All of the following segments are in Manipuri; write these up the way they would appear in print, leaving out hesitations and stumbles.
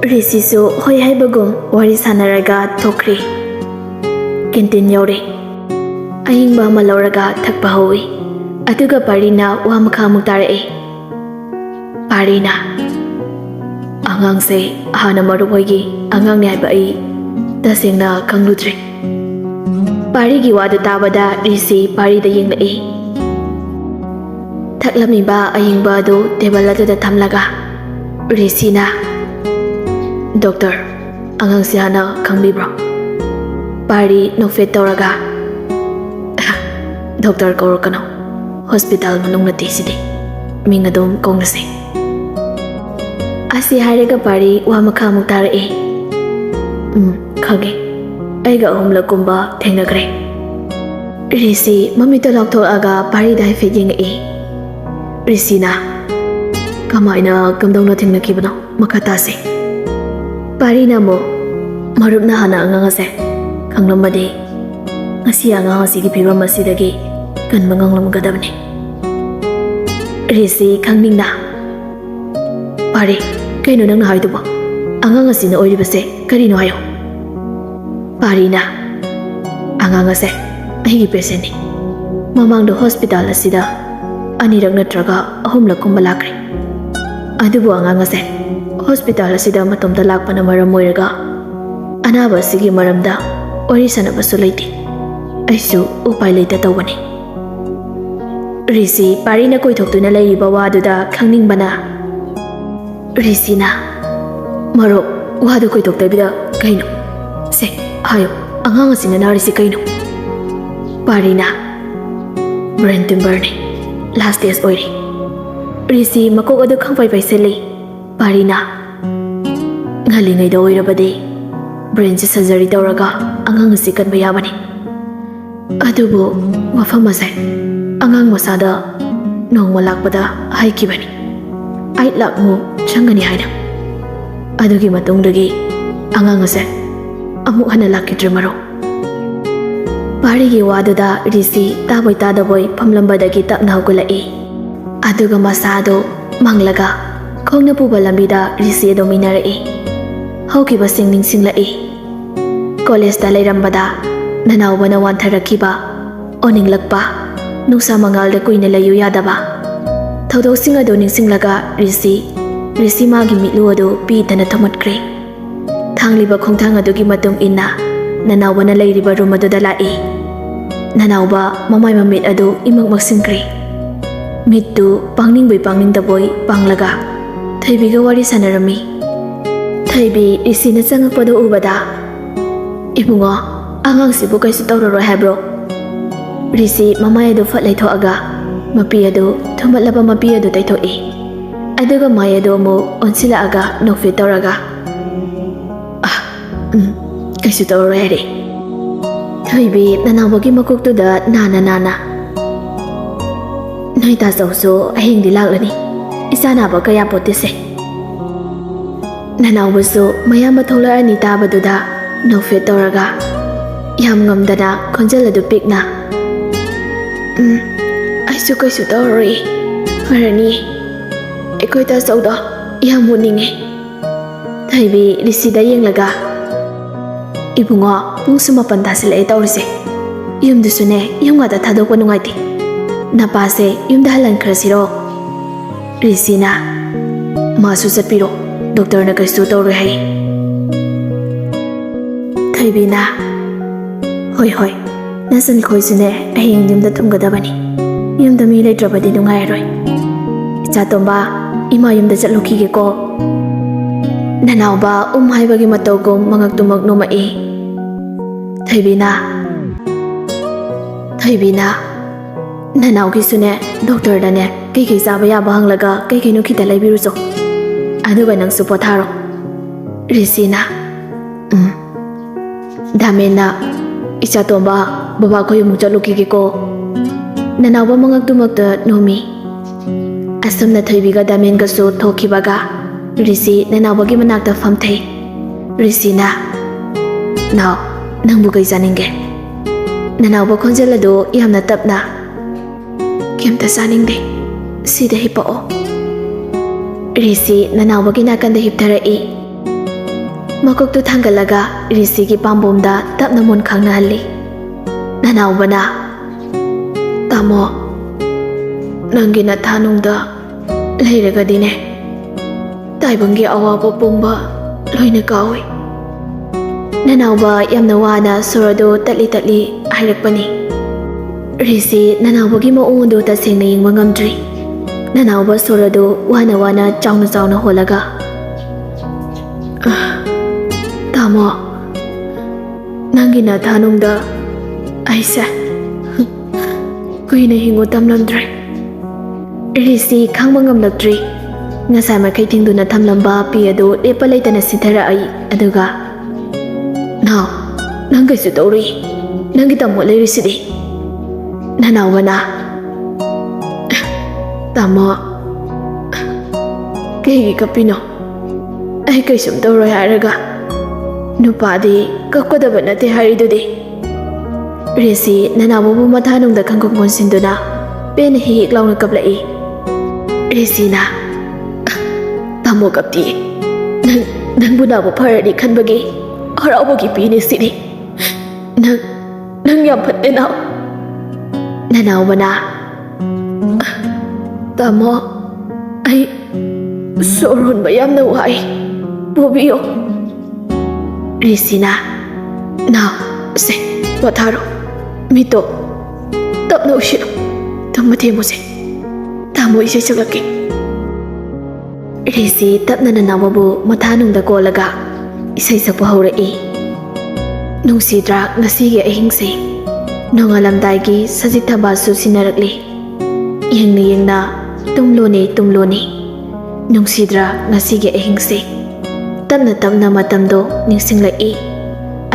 Risisu hoi haibagum wari sanaraga thokri. Kintin yauri. Ahingba ama lauraga thakpa hawi. Aduga parina wa makha amuk tarai. Parina. Angang se hana maru hoigi angang ni haiba ai tasengna kangludri. Pari gi wadu tabada risi pari da yenglai. Thaklamiba ahingba adu table aduda thamlaga. Risina. Doctor, angang si hana kangbibro. Pari nofet tauraga. Doctor kaurukano. Hospital manung nati sidi. Mingadom kongresi. Asi hairaga pari wa makha amuk tarai. Khage. Aiga ahumla kumba thengnagre. Risi mamito lakthoaga pari dai fe yengai. Risina. Kamaina kamdongna thengnakibano makatase. Parina mo marupna hana angang ase khanglamade ngasi angang asigi phibam asidagi kan manganglam gadabne. Risi khangningna. Pari kaino nangna haiduba angang asina oiribase karino hayo. Parina. Angang ase aigi patient ni. Mamangdo hospital asida anirak natraga ahumlak kumba lakre. Adubu angang ase hospital asida matomda lakpana maram oiraga anaba asigi maramda wari sanabasu leite. Aisu upai leita tawani. Risi parina koithoktuna leiriba waduda khangningbana. Risina. Maro wadu koithoktabida kaino. Se hayo angang asina narisi kaino. Parina. Brain tumor ni. Last days oiri. Risi makok adu khangpai paiseli. Parina. Ngalingai da oirabadi. Brain si surgery tauraga angang asi kanba yabani. Adubu wafam ase angang masada nongma lakpada haikibani. Ai lakmu changani haina. Adugi matungdagi angang ase amuk hana lakidre maro. Parigi waduda risi taboy tadaboy pamlambadagi tapna hugulai. Aduga masado manglaga khongna puba lambida risi dominarai. Haukiba singning singlai. College da leirambada nanawbana wantharakiba oninglakpa nusa mangalda kuina layu yadaba. Thodok singa do ningsinglaga risi magi mitlu adu pi tana thomatkre. Thangliba khongthang adugi matung inna nanawbana leiriba room aduda lai. Nanawba mamai mamit adu imak maksingkre. Mittu pangningbai pangningdaboy panglaga Thoibiga wari sanarami. Thoibi risina changakpado ubada ibungo angang sibu kaisu tawraro habro. Risi mamai adu fat laithoaga mapi adu thumatlaba mapi adu taithoi. Aduga mai adu mu onsila aga nokfe tawraga. Kaisu tawraro hare. Thoibi nanawbagi makoktuda nana. Noita sauso ahingdi laklani. Isanaba kaya potise. Nanawbasu mayama thola ani tabaduda nokfe tawraga. Yam ngamdana khonjal adu pikna. Aisu kaisu tawrori. Harani. Ekoita sauda yam muninge. Thoibi risida yenglaga. Ibungo pungsuma pantasila tawrise. Yumdusune yumgada thadokpa nungaiti. Napase yumda halan khrasiro. Risina. Masu satpiro. Doctor na kaisu tawroi hai. Thoibina. Hoi. Nasan khoisune ahing yumda thumgadabani. Yumda mi leitrabadi nungairoi. Ichatomba ima yumda chatlukige ko. Nanawba haibagi matogum mangaktumak nomai. Thoibina. Nanawgi sune doctor dane kei saba yaba hanglaga kei no khita laibiruso. Aduga nang supotharo. Risina. Damena ichatomba baba ko yum chalukige ko. Nanawba mangaktumakta nomi. Asumna Thoibiga damenga so thokibaga. Risi nanawbagi manakta famthei. Risina. Now nangbu kai janinge. Nanawba khonjalado yamna tapna. Kemta saningde. Sida hipao. Risi nanawbagi nakanda hiptarai. makoktu thangalaga risi gi pambomda tapna mon khangna halli. Nanaubana tamo nangi na thanungda leiragadine taibangi awaba pumba loina kawi. Nanauba yamna wana sorado tatli hairakpani. Risi nanauba gi maungdu ta sengna yingba ngamdri. Nanauba sorado wana chauna holaga. Tamo nangi na thanungda aisa kuina hingu tamlamdre. Risi khangba ngamlakdri. Ngasai makai thingduna thamlamba pi adu lepa leitana sithara ai aduga now nang kaisu tawri nangi tamo leirisidi. Nanauwana tamo kaigi kapino ai kaisum tawroi hairaga nupadi kakwadaba nate haridudi. Risi nanaubu mathanungda khangkok monsinduna pena hi launa kaplai. Risina tamo kapti nang bunabu pharadi khanbagi haraubogi pini sidi nang yam phatte na. Nanaubana tamo ai sorun bayam na wai bobiyo. Risina now se watharo mito tapna ushiro tamate mose tamo ise chaglaki. Risi tapna nanawabu mathanungda kolaga isai sakpa haurai. Nungsidra ngasigi ahingse nongalamdaigi sajik thabasu sinarakli. Yengna tumloni nungsidra ngasigi ahingse tapna matamdo ningsinglai.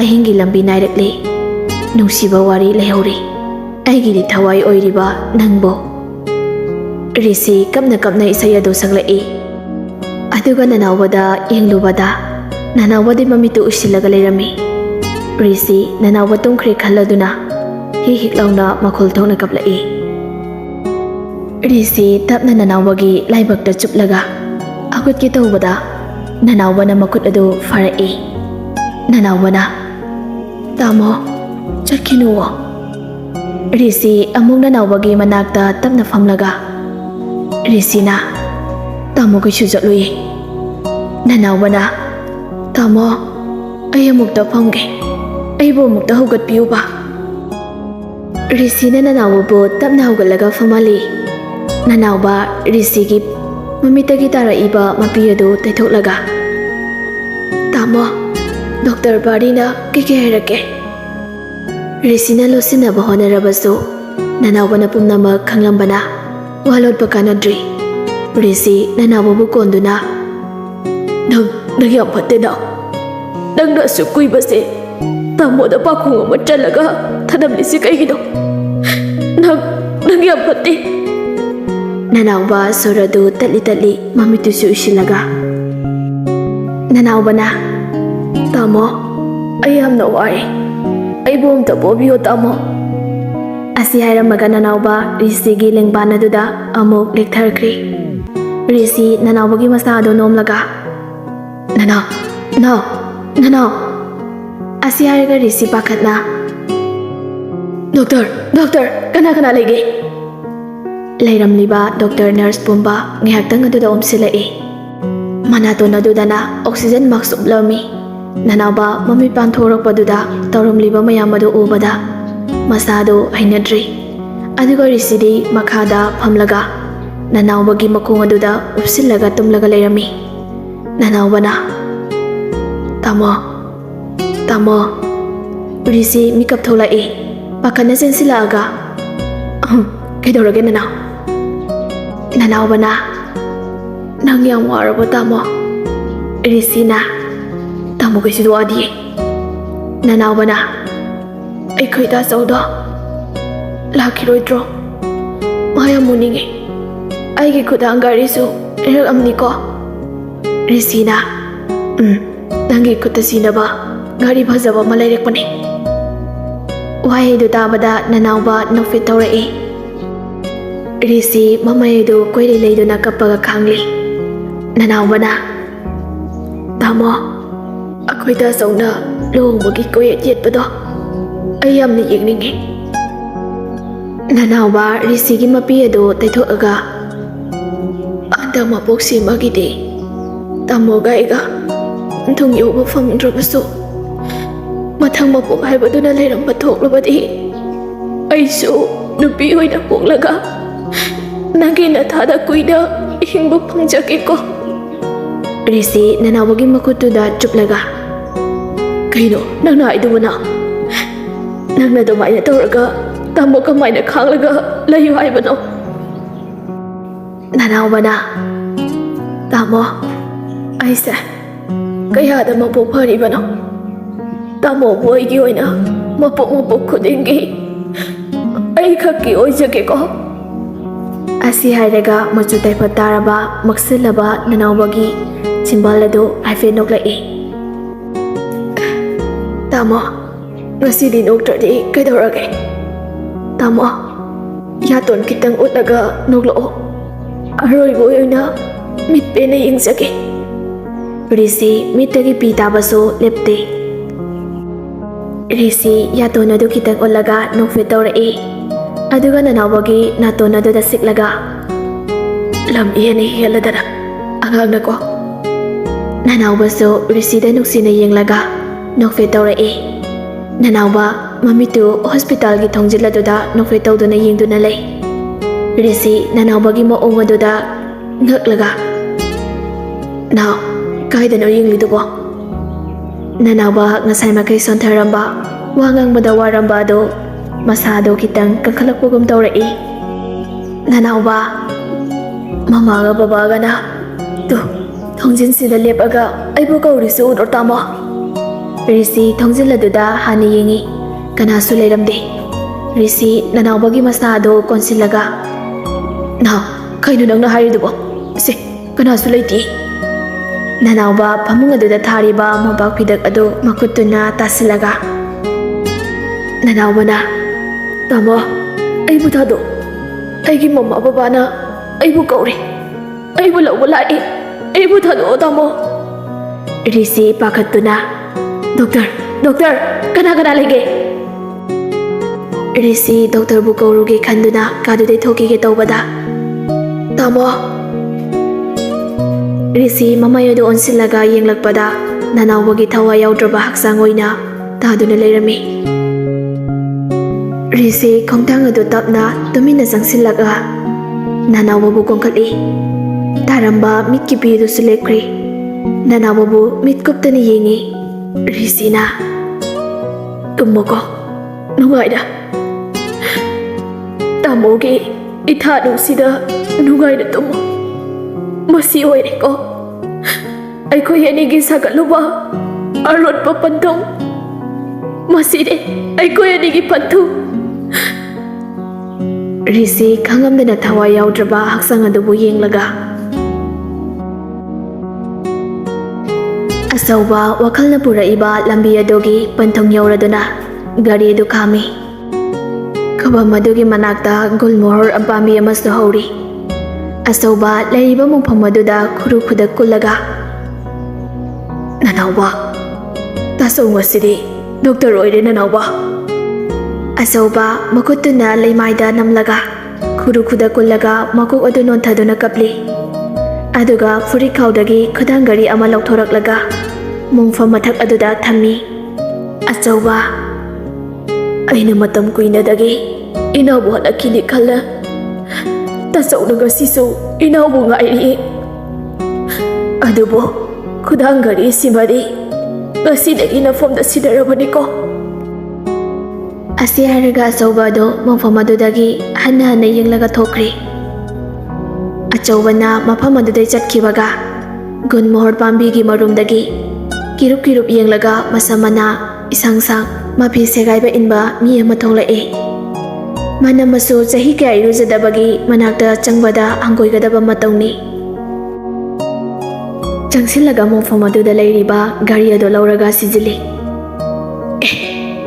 Ahingi lambi nairakli nungsiba wari lehauri aigidi thawai oiriba nangbo. Risi kapna isai adu saglai. Aduga nanaubada yenglubada nanaubadi mamitu usilaga leirami. Risi nanauba tungkhri khalladuna hik launa makhol thokna kaplai. Risi tapna nanaubagi laibakta chuplaga akutki tawbada nanaubana makut adu farai. Nanaubana tamo chakhinuwa. Risi amuk nanaubagi manakta tapna famlaga. Risina tamo kaisu jatlui. Nanaubana tamo ai amukta famge aibo mukta hugat piyuba. Risina nanaubu tapna hugalaga famali. Nanauba risigi mamitagi taraiba mapiyadu taithoklaga tamo Dr. Barina kike hairake. Risina losinaba honarabasu nanaubana pumnama khanglambana walotpa kanadri. Risi nanaubabu konduna nang yam phatte na nang na su kuibase tamoda pakhung ama chalaga thadamlisi kaigino nang yam phatte. Nanauba soradu tatli mamitusu usilaga. Nanaubana tamo ayamna wai aibom ta bobiyo tamo. Asi hairamaga nanauba risigi lengbanadуда amuk lektharkri. Risi nanaubagi masado nomlaga nanau asi hairaga risi pakhatna doctor kana lege. Leiramliba doctor nurse pumba ngihaktang aduda omsilai. Manaton adudana oxygen mask uplami. Nanauba mami panthorakpaduda tawramliba mayam adu ubada masado hainadri. Aduga risidi makhada phamlaga nanaubagi makong aduda upsillaga tumlaga leirami. Nanaubana tamo risi mikap tholai pakhana sensilaaga kaidorage nanaubana nang yang warabo tamo. Risina tamo kaisu duadi. Nanaubana aikhoida saudo lakhiroidro maya muninge aigi khudang garisu erak amniko. Risina nangi khutta sinaba gari phajaba ma leirekpani. Wahaidu tabada nanauba nokfit tawrai. Risi mamaidu koiri leiduna kappaga khangli. Nanaubana tamo ꯑꯩꯈꯣꯏꯗ ꯆꯧꯅ ꯂꯨꯍꯣꯡꯕꯒꯤ ꯀꯣꯌꯦꯠ ꯌꯦꯠꯄꯗꯣ ꯑꯩ ꯌꯥꯝꯅ ꯌꯦꯡꯅꯤꯡꯉꯤ꯫ ꯅꯅꯥꯎꯕ ꯔꯤꯁꯤꯒꯤ ꯃꯄꯤ ꯑꯗꯨ ꯇꯩꯊꯣꯛꯑꯒ ꯍꯟꯗꯛ ꯃꯄꯣꯛꯁꯤꯃꯒꯤꯗꯤ ꯇꯥꯃꯣꯒ ꯑꯩꯒ ꯄꯟꯊꯨꯡ ꯌꯧꯕ ꯐꯪꯗ꯭ꯔꯕꯁꯨ ꯃꯊꯪ ꯃꯄꯣꯛ ꯍꯥꯏꯕꯗꯨꯅ ꯂꯩꯔꯝꯕ ꯊꯣꯛꯂꯕꯗꯤ ꯑꯩꯁꯨ ꯅꯨꯄꯤ ꯑꯣꯏꯅ ꯄꯣꯛꯂꯒ ꯅꯪꯒꯤ ꯅꯊꯥꯗ ꯀꯨꯏꯅ ꯍꯤꯡꯕ ꯐꯪꯖꯒꯦꯀꯣ꯫ ꯔꯤꯁꯤ ꯅꯅꯥꯎꯕꯒꯤ ꯃꯈꯨꯠꯇꯨꯗ ꯆꯨꯞꯂꯒ ꯀꯩꯅꯣ ꯅꯪꯅ ꯍꯥꯏꯗꯨꯕꯨꯅ? ꯅꯪꯅ ꯑꯗꯨꯃꯥꯏꯅ ꯇꯧꯔꯒ ꯇꯥꯃꯣ ꯀꯃꯥꯏꯅ ꯈꯥꯡꯂꯒ ꯂꯩꯌꯨ ꯍꯥꯏꯕꯅꯣ? ꯅꯅꯥꯎꯕꯅ ꯇꯥꯃꯣ ꯑꯩꯁꯦ ꯀꯌꯥꯗ ꯃꯄꯣꯛ ꯐꯔꯤꯕꯅꯣ? ꯇꯥꯃꯣꯕꯨ ꯑꯩꯒꯤ ꯑꯣꯏꯅ ꯃꯄꯣꯛ ꯈꯨꯗꯤꯡꯒꯤ ꯑꯩ ꯈꯛꯀꯤ ꯑꯣꯏꯖꯒꯦꯀꯣ꯫ ꯑꯁꯤ ꯍꯥꯏꯔꯒ ꯃꯆꯨ ꯇꯩꯐꯠ ꯇꯥꯔꯕ ꯃꯛꯁꯤꯜꯂꯕ ꯅꯅꯥꯎꯕꯒꯤ ꯆꯤꯝꯕꯥꯜ ꯑꯗꯨ ꯍꯥꯏꯐꯦꯠ ꯅꯣꯛꯂꯛꯏ꯫ ꯇꯥꯃꯣ ꯉꯁꯤꯗꯤ ꯅꯣꯛꯇ꯭ꯔꯗꯤ ꯀꯩꯗꯧꯔꯒꯦ? ꯇꯥꯃꯣ ꯌꯥꯇꯣꯟ ꯈꯤꯇꯪ ꯎꯠꯂꯒ ꯅꯣꯛꯂꯛꯑꯣ, ꯑꯔꯣꯏꯕ ꯑꯣꯏꯅ ꯃꯤꯠ ꯄꯦꯟꯅ ꯌꯦꯡꯖꯒꯦ꯫ ꯔꯤꯁꯤ ꯃꯤꯠꯇꯒꯤ ꯄꯤ ꯇꯥꯕꯁꯨ ꯂꯦꯞꯇꯦ꯫ ꯔꯤꯁꯤ ꯌꯥꯇꯣꯟ ꯑꯗꯨ ꯈꯤꯇꯪ ꯎꯠꯂꯒ ꯅꯣꯛꯐꯦꯠ ꯇꯧꯔꯛꯏ꯫ ꯑꯗꯨꯒ ꯅꯅꯥꯎꯕꯒꯤ ꯅꯥꯇꯣꯟ ꯑꯗꯨꯗ ꯁꯤꯛꯂꯒ ꯂꯝ ꯏꯍꯦꯟꯅ ꯍꯦꯜꯂꯗꯅ ꯑꯉꯥꯡꯅꯀꯣ꯫ ꯅꯅꯥꯎꯕꯁꯨ ꯔꯤꯁꯤꯗ ꯅꯨꯡꯁꯤꯅ ꯌꯦꯡꯂꯒ ꯅꯣꯛꯐꯦꯠ ꯇꯧꯔꯛꯏ꯫ ꯅꯅꯥꯎꯕ ꯃꯃꯤꯠꯇꯨ ꯍꯣꯁꯄꯤꯇꯥꯜꯒꯤ ꯊꯣꯡꯖꯤꯜ ꯑꯗꯨꯗ ꯅꯣꯛꯐꯦꯠ ꯇꯧꯗꯨꯅ ꯌꯦꯡꯗꯨꯅ ꯂꯩ꯫ ꯔꯤꯁꯤ ꯅꯅꯥꯎꯕꯒꯤ ꯃꯑꯣꯡ ꯑꯗꯨꯗ ꯉꯛꯂꯒ ꯅꯥꯎ ꯀꯥꯏꯗꯅꯣ ꯌꯦꯡꯂꯤꯗꯨꯕꯣ? ꯅꯅꯥꯎꯕ ꯉꯁꯥꯏ ꯃꯈꯩ ꯁꯣꯟꯊꯔꯝꯕ ꯋꯥ ꯉꯥꯡꯕꯗ ꯋꯥꯔꯝꯕ ꯑꯗꯨ ꯃꯁꯥꯗꯣ ꯈꯤꯇꯪ ꯀꯟꯈꯠꯂꯛꯄꯒꯨꯝ ꯇꯧꯔꯛꯏ꯫ ꯅꯅꯥꯎꯕ ꯃꯃꯥꯒ ꯕꯕꯥꯒꯅ ꯊꯣꯡꯖꯤꯟꯁꯤꯗ ꯂꯦꯞꯄꯒ ꯑꯩꯕꯨ ꯀꯧꯔꯤꯁꯤ ꯎꯗ꯭ꯔꯣ ꯇꯥꯃꯣ? ꯔꯤꯁꯤ ꯊꯣꯡꯖꯤꯜ ꯑꯗꯨꯗ ꯍꯥꯟꯅ ꯌꯦꯡꯉꯤ, ꯀꯅꯥꯁꯨ ꯂꯩꯔꯝꯗꯦ꯫ ꯔꯤꯁꯤ ꯅꯅꯥꯎꯕꯒꯤ ꯃꯁꯥ ꯑꯗꯨ ꯀꯣꯟꯁꯤꯜꯂꯒ ꯅꯥꯎ ꯀꯩꯅꯣ ꯅꯪꯅ ꯍꯥꯏꯔꯤꯗꯨꯕꯣ? ꯏꯁꯦ ꯀꯅꯥꯁꯨ ꯂꯩꯇꯦ꯫ ꯅꯅꯥꯎꯕ ꯐꯃꯨꯡ ꯑꯗꯨꯗ ꯊꯥꯔꯤꯕ ꯃꯣꯝꯄꯥꯛ ꯐꯤꯗꯛ ꯑꯗꯨ ꯃꯈꯨꯠꯇꯨꯅ ꯇꯥꯁꯤꯜꯂꯒ ꯅꯅꯥꯎꯕꯅ ꯇꯥꯃꯣ ꯑꯩꯕꯨ ꯊꯥꯗꯣ, ꯑꯩꯒꯤ ꯃꯃꯥ ꯕꯕꯥꯅ ꯑꯩꯕꯨ ꯀꯧꯔꯤ, ꯑꯩꯕꯨ ꯂꯧꯕ ꯂꯥꯛꯏ, ꯑꯩꯕꯨ ꯊꯥꯗꯣꯛꯑꯣ ꯇꯥꯃꯣ꯫ ꯔꯤꯁꯤ ꯄꯥꯈꯠꯇꯨꯅ ꯗꯣꯛꯇꯔ ꯀꯅꯥ ꯂꯩꯒꯦ? ꯔꯤꯁꯤ ꯗꯣꯛꯇꯔꯕꯨ ꯀꯧꯔꯨꯒꯦ ꯈꯟꯗꯨꯅ ꯀꯥꯗꯨꯗꯩ ꯊꯣꯛꯈꯤꯒꯦ ꯇꯧꯕꯗ ꯇꯥꯃꯣ꯫ ꯔꯤꯁꯤ ꯃꯃꯩ ꯑꯗꯨ ꯑꯣꯟꯁꯤꯜꯂꯒ ꯌꯦꯡꯂꯛꯄꯗ ꯅꯅꯥꯎꯕꯒꯤ ꯊꯋꯥꯏ ꯌꯥꯎꯗ꯭ꯔꯕ ꯍꯛꯆꯥꯡ ꯑꯣꯏꯅ ꯇꯥꯗꯨꯅ ꯂꯩꯔꯝꯃꯤ꯫ ꯔꯤꯁꯤ ꯈꯣꯡꯊꯥꯡ ꯑꯗꯨ ꯇꯞꯅ ꯇꯨꯃꯤꯟꯅ ꯆꯪꯁꯤꯜꯂꯒ ꯅꯅꯥꯎꯕꯕꯨ ꯀꯣꯟꯈꯠꯂꯤ꯫ ꯇꯥꯔꯝꯕ ꯃꯤꯠꯀꯤ ꯄꯤꯗꯨꯁꯨ ꯂꯦꯞꯈ꯭ꯔꯤ꯫ ꯅꯅꯥꯎꯕꯕꯨ ꯃꯤꯠ ꯀꯨꯞꯇꯅ ꯌꯦꯡꯉꯤ꯫ ꯔꯤꯁꯤꯅ ꯇꯨꯝꯃꯣꯀꯣ ꯅꯨꯡꯉꯥꯏꯅ, ꯇꯥꯃꯣꯒꯤ ꯏꯊꯥ ꯅꯨꯡꯁꯤꯗ ꯅꯨꯡꯉꯥꯏꯅ ꯇꯨꯝꯃꯣ꯫ ꯃꯁꯤ ꯑꯣꯏꯔꯦꯀꯣ ꯑꯩꯈꯣꯏ ꯑꯅꯤꯒꯤ ꯁꯥꯒꯠꯂꯨꯕ ꯑꯔꯣꯠꯄ ꯄꯟꯊꯨꯡ, ꯃꯁꯤꯗꯤ ꯑꯩꯈꯣꯏ ꯑꯅꯤꯒꯤ ꯄꯟꯊꯨꯡ꯫ ꯔꯤꯁꯤ ꯈꯪꯉꯝꯗꯅ ꯊꯋꯥꯏ ꯌꯥꯎꯗ꯭ꯔꯕ ꯍꯛꯆꯥꯡ ꯑꯗꯨꯕꯨ ꯌꯦꯡꯂꯒ ꯑꯆꯧꯕ ꯋꯥꯈꯜꯅ ꯄꯨꯔꯛꯏꯕ ꯂꯝꯕꯤ ꯑꯗꯨꯒꯤ ꯄꯟꯊꯨꯡ ꯌꯧꯔꯗꯨꯅ ꯒꯥꯔꯤ ꯑꯗꯨ ꯈꯥꯝꯃꯤ꯫ ꯈꯨꯕꯝ ꯑꯗꯨꯒꯤ ꯃꯅꯥꯛꯇ ꯒꯨꯜꯃꯣꯍꯣꯔ ꯄꯥꯝꯕꯤ ꯑꯃꯁꯨ ꯍꯧꯔꯤ꯫ ꯑꯆꯧꯕ ꯂꯩꯔꯤꯕ ꯃꯐꯝ ꯑꯗꯨꯗ ꯈꯨꯔꯨ ꯈꯨꯗꯛ ꯀꯨꯜꯂꯒ ꯅꯅꯥꯎꯕ ꯇꯥꯆꯧ ꯉꯁꯤꯗꯤ ꯗꯣꯛꯇꯔ ꯑꯣꯏꯔꯦ ꯅꯅꯥꯎꯕ꯫ ꯑꯆꯧꯕ ꯃꯈꯨꯠꯇꯨꯅ ꯂꯩꯃꯥꯏꯗ ꯅꯝꯂꯒ ꯈꯨꯔꯨ ꯈꯨꯗꯛ ꯀꯨꯜꯂꯒ ꯃꯀꯣꯛ ꯑꯗꯨ ꯅꯣꯟꯊꯗꯨꯅ ꯀꯞꯂꯤ꯫ ꯑꯗꯨꯒ ꯐꯨꯔꯤꯠꯈꯥꯎꯗꯒꯤ ꯈꯨꯗꯥꯡ ꯘꯔꯤ ꯑꯃ ꯂꯧꯊꯣꯔꯛꯂꯒ ꯃꯨꯡꯐꯝ ꯃꯊꯛ ꯑꯗꯨꯗ ꯊꯝꯃꯤ꯫ ꯑꯆꯧꯕ ꯑꯩꯅ ꯃꯇꯝ ꯀꯨꯏꯅꯗꯒꯤ ꯏꯅꯥꯎꯕꯨ ꯍꯜꯂꯛꯈꯤꯅꯤ ꯈꯜꯂ ꯇꯥꯆꯧꯅ ꯉꯁꯤꯁꯨ ꯏꯅꯥꯎꯕꯨ ꯉꯥꯏꯔꯤ꯫ ꯑꯗꯨꯕꯨ ꯈꯨꯗꯥꯡ ꯘꯔꯤꯁꯤꯃꯗꯤ ꯉꯁꯤꯗꯒꯤ ꯅꯐꯝꯗ ꯁꯤꯟꯅꯔꯕꯅꯤꯀꯣ꯫ ꯑꯁꯤ ꯍꯥꯏꯔꯒ ꯑꯆꯧꯕ ꯑꯗꯨ ꯃꯐꯝ ꯑꯗꯨꯗꯒꯤ ꯍꯟꯅ ꯌꯦꯡꯂꯒ ꯊꯣꯛꯈ꯭ꯔꯤ꯫ ꯑꯆꯧꯕꯅ ꯃꯐꯝ ꯑꯗꯨꯗꯩ ꯆꯠꯈꯤꯕꯒ ꯒꯨꯜꯃꯣꯍꯣꯔ ꯄꯥꯝꯕꯤꯒꯤ ꯃꯔꯨꯝꯗꯒꯤ ꯀꯤꯔꯨꯞ ꯌꯦꯡꯂꯒ ꯃꯁꯝ ꯃꯅꯥ ꯏꯁꯥꯡ ꯁꯥꯡ ꯃꯐꯤ ꯁꯦꯒꯥꯏꯕ ꯏꯟꯕ ꯃꯤ ꯑꯃ ꯊꯣꯛꯂꯛꯏ꯫ ꯃꯅꯝꯁꯨ ꯆꯍꯤ ꯀꯌꯥ ꯏꯔꯨꯖꯗꯕꯒꯤ ꯃꯅꯥꯛꯇ ꯆꯪꯕꯗ ꯍꯪꯒꯣꯏꯒꯗꯕ ꯃꯇꯧꯅꯤ꯫ ꯆꯪꯁꯤꯜꯂꯒ ꯃꯐꯝ ꯑꯗꯨꯗ ꯂꯩꯔꯤꯕ ꯒꯥꯔꯤ ꯑꯗꯨ ꯂꯧꯔꯒ ꯁꯤꯖꯤꯜꯂꯤ꯫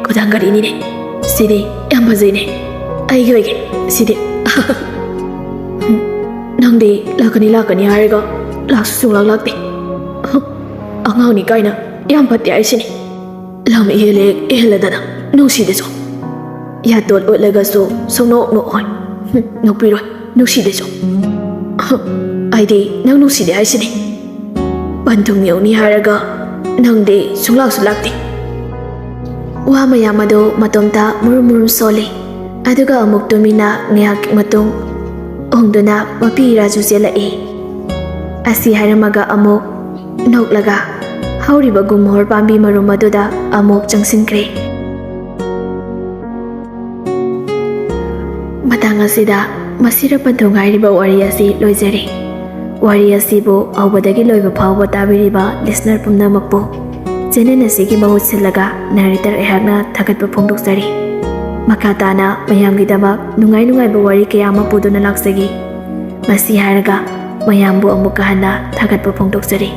ꯈꯨꯗꯥꯡ ꯘꯔꯤꯅꯤꯅꯦ, ꯁꯤꯗꯤ ꯌꯥꯝ ꯐꯖꯩꯅꯦ, ꯑꯩꯒꯤ ꯑꯣꯏꯒꯦ ꯁꯤꯗꯤ꯫ ꯅꯪꯗꯤ ꯂꯥꯛꯀꯅꯤ ꯍꯥꯏꯔꯒ ꯂꯥꯛꯁꯨ ꯁꯨꯡꯂꯥꯛ ꯂꯥꯛꯇꯦ꯫ ꯑꯉꯥꯡꯅꯤ ꯀꯥꯏꯅ yam phat ya isini lam ihele iheladana nusi de so ya dot olaga so sono no hoi no piro nusi de so ai de nang nusi de isini Panthung yoni haraga nang de sulak de wa mayamado matomta murum sole aduga amuk tumina ngyak matung ongduna mapi raju selai asi haramaga amuk noklaga hauriba gumhor pambi marum aduda amuk changsinkre matang asida Mashira Panthung hairiba wari asi loijare wari asibu awbadagi loiba phawba tabiriba listener pumnamakpu channel asigi mahut silaga narrator ehakna thagatpa phongdoksari makatana mayamgidamak nungai ba wari kaya ama puduna laksagi masi haraga mayambu amuka hana thagatpa phongdoksari